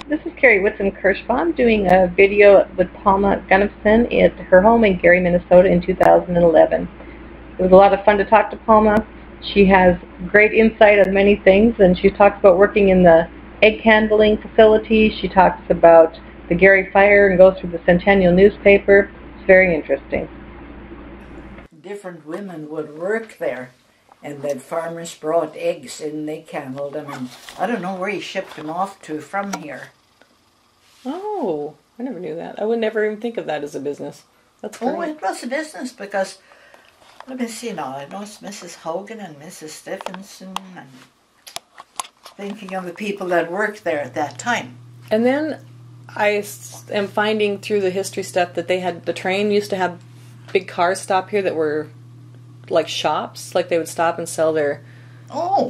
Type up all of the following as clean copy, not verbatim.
This is Karie Whitson Kirschbaum doing a video with Palma Gunnufson at her home in Gary, Minnesota in 2011. It was a lot of fun to talk to Palma. She has great insight on many things, and she talks about working in the egg handling facility. She talks about the Gary fire and goes through the Centennial newspaper. It's very interesting. Different women would work there, and then farmers brought eggs and they canned them, and I don't know where he shipped them off to from here. Oh, I never knew that. I would never even think of that as a business. That's great. Oh, it was a business because, let me see now, I know it's Mrs. Hogan and Mrs. Stephenson, and thinking of the people that worked there at that time. And then I am finding through the history stuff that they had, the train used to have big cars stop here that were like shops, like they would stop and sell their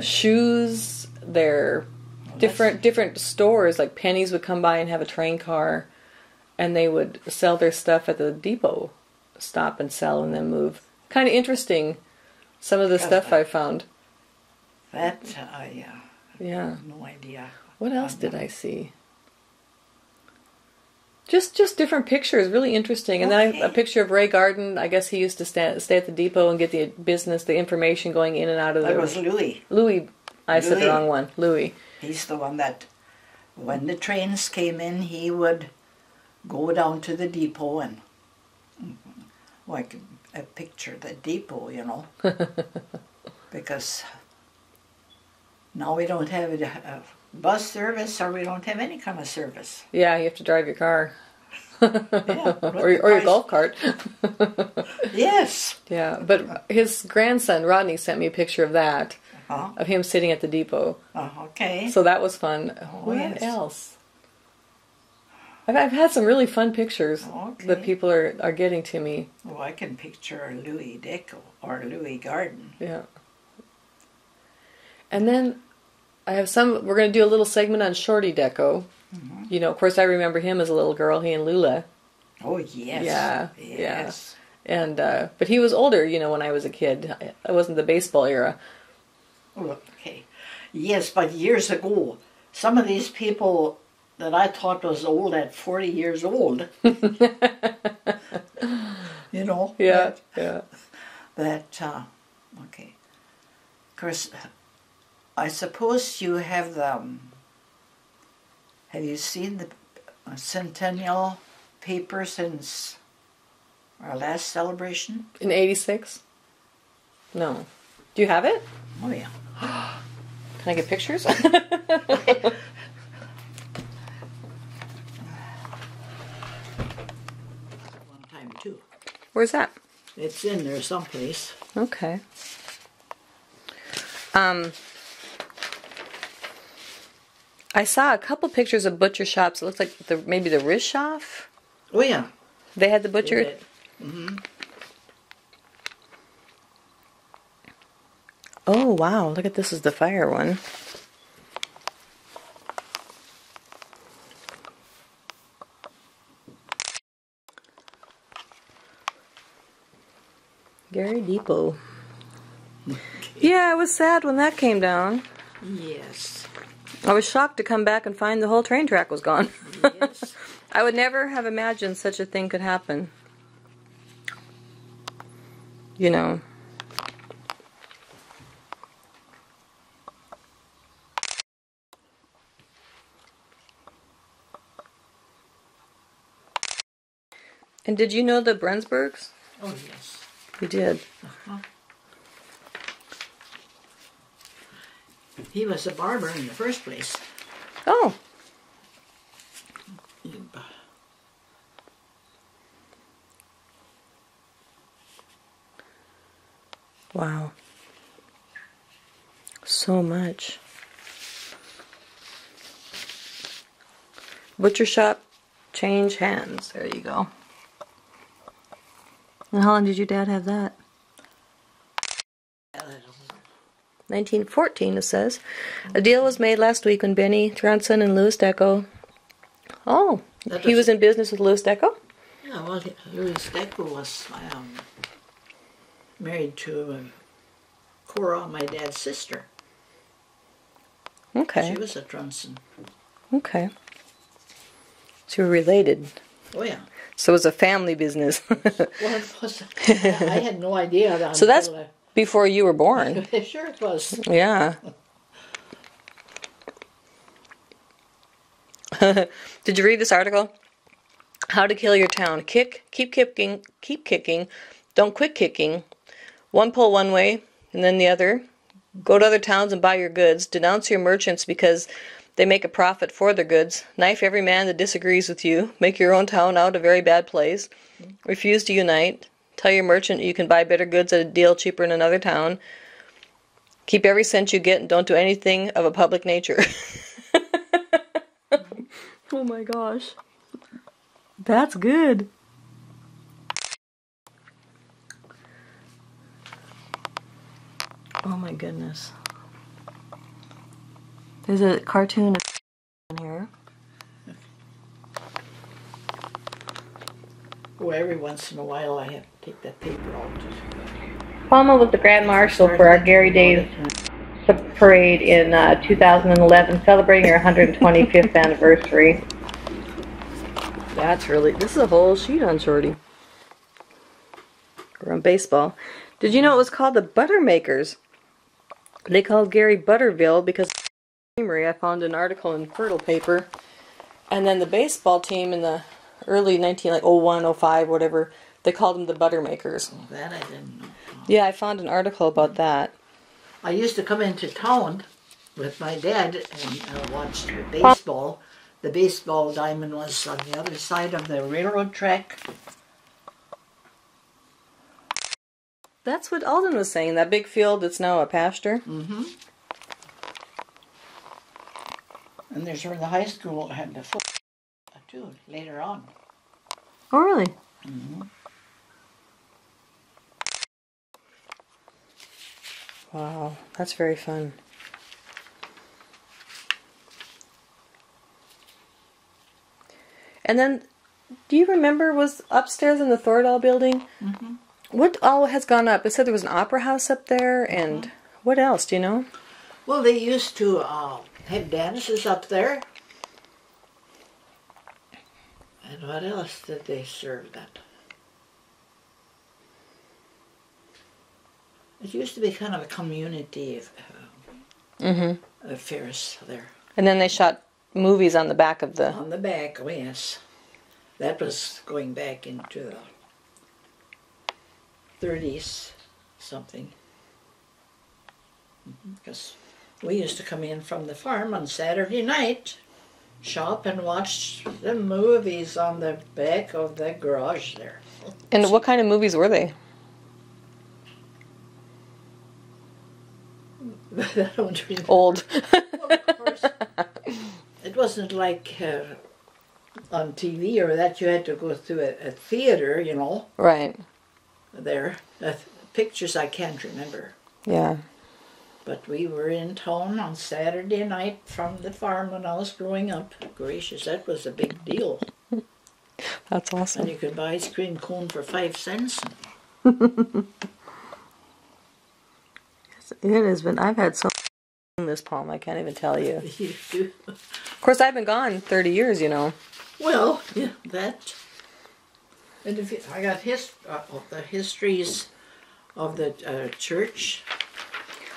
shoes, their different stores, like Penny's would come by and have a train car, and they would sell their stuff at the depot, stop and sell and then move. Kind of interesting, some of the stuff I found. That, yeah. No idea. What else did I see? Just different pictures, really interesting. And then a picture of Ray Garden. I guess he used to stay at the depot and get the business, the information going in and out of the... That was Louis. Louis. I said the wrong one. Louis. He's the one that, when the trains came in, he would go down to the depot and, like, a picture the depot, you know. Because now we don't have a bus service, or we don't have any kind of service. Yeah, you have to drive your car. Yeah, or your golf cart. Yes. Yeah, but his grandson, Rodney, sent me a picture of that, of him sitting at the depot. Okay. So that was fun. What else? I've had some really fun pictures that people are getting to me. Oh, I can picture Louis Deco or Louis Garden. Yeah. And then I have we're going to do a little segment on Shorty Deco. You know, of course, I remember him as a little girl, he and Lula. Oh, yes. Yeah. Yes. Yeah. And, but he was older, you know, when I was a kid. I wasn't the baseball era. Oh, okay. Yes, but years ago, some of these people that I thought was old at 40 years old. You know? Yeah, okay. Of course, I suppose you have have you seen the Centennial paper since our last celebration? In 86? No. Do you have it? Oh, yeah. Can I get pictures? One time, too. Where's that? It's in there someplace. Okay. I saw a couple pictures of butcher shops. It looks like maybe the Rishoff. Oh, yeah. They had the butcher. Mm-hmm. Oh, wow. Look at this is the fire one. Gary Depot. Yeah, I was sad when that came down. Yes. I was shocked to come back and find the whole train track was gone. Yes. I would never have imagined such a thing could happen. You know. And did you know the Brunsbergs? Oh, yes. You did. He was a barber in the first place. Oh. Wow. So much. Butcher shop, change hands. There you go. And how long did your dad have that? 1914, it says. A deal was made last week when Benny Thronson and Louis Deco. Oh, he was in business with Louis Deco? Yeah, well, Louis Deco was married to Cora, my dad's sister. Okay. She was a Thronson. Okay. So you're related. Oh, yeah. So it was a family business. Well, it was, I had no idea that. So that's before you were born. Sure it was. Yeah. Did you read this article? How to kill your town. Kick, keep kicking, don't quit kicking. One pull one way, and then the other. Go to other towns and buy your goods. Denounce your merchants because they make a profit for their goods. Knife every man that disagrees with you. Make your own town out a very bad place. Refuse to unite. Tell your merchant you can buy better goods at a deal cheaper in another town. Keep every cent you get and don't do anything of a public nature. Oh my gosh. That's good. Oh my goodness. There's a cartoon in here. Oh, every once in a while I have to take that paper out. Palma was the Grand Marshal for our Gary Days parade in 2011, celebrating our 125th anniversary. That's really, this is a whole sheet on Shorty. Or on baseball. Did you know it was called the Buttermakers? They called Gary Butterville because I found an article in Fertile paper. And then the baseball team in the early 01, 05, whatever, they called them the Buttermakers. Oh, that I didn't know. Yeah, I found an article about that. I used to come into town with my dad and watch baseball. The baseball diamond was on the other side of the railroad track. That's what Alden was saying, that big field that's now a pasture. Mm-hmm. And there's where the high school had the football too, later on. Oh, really? Mm-hmm. Wow, that's very fun. And then, do you remember, was upstairs in the Thordal building? Mm-hmm. What all has gone up? It said there was an opera house up there, and what else, do you know? Well, they used to have dances up there. And what else did they serve that? It used to be kind of a community affairs there. And then they shot movies on the back of the... On the back, oh yes. That was going back into the 30s, something. Because we used to come in from the farm on Saturday night, shop and watch the movies on the back of the garage there. And what kind of movies were they? I don't remember. Old. Well, of course, it wasn't like on TV or that you had to go through a theater, you know. Right. There. Pictures I can't remember. Yeah. But we were in town on Saturday night from the farm when I was growing up. Gracious, that was a big deal. That's awesome. And you could buy ice cream cone for 5 cents. It has been, I've had so in this Palm, I can't even tell you. You do. Of course, I've been gone 30 years, you know. Well, yeah, that. And if I got the histories of the church.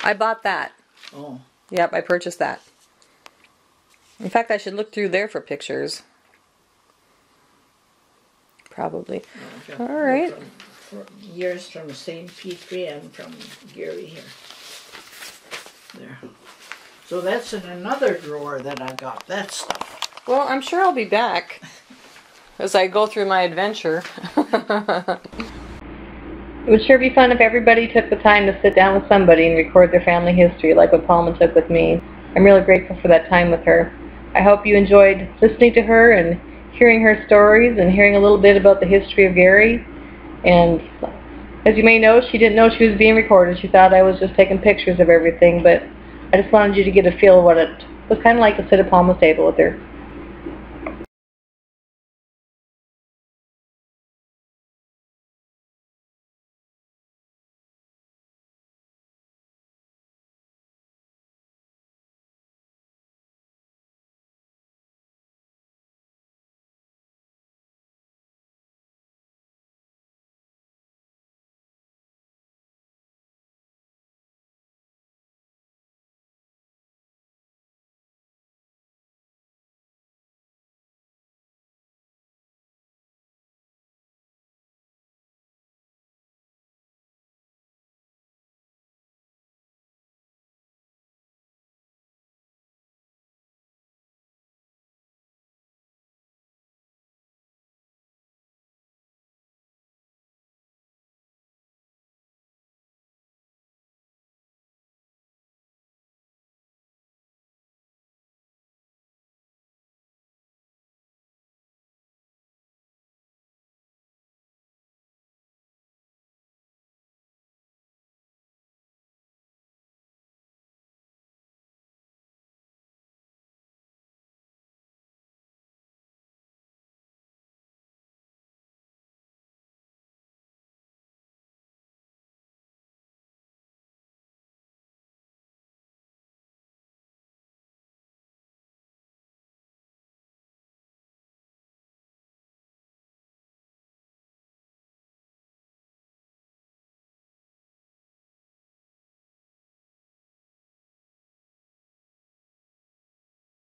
I bought that. Oh. Yep, I purchased that. In fact, I should look through there for pictures. Probably. Oh, all right. From years from St. Petri and from Gary here. There. So that's in another drawer that I got, that stuff. Well, I'm sure I'll be back as I go through my adventure. It would sure be fun if everybody took the time to sit down with somebody and record their family history like what Palma took with me. I'm really grateful for that time with her. I hope you enjoyed listening to her and hearing her stories and hearing a little bit about the history of Gary. And as you may know, she didn't know she was being recorded. She thought I was just taking pictures of everything, but I just wanted you to get a feel of what it was kind of like to sit at Palma's table with her.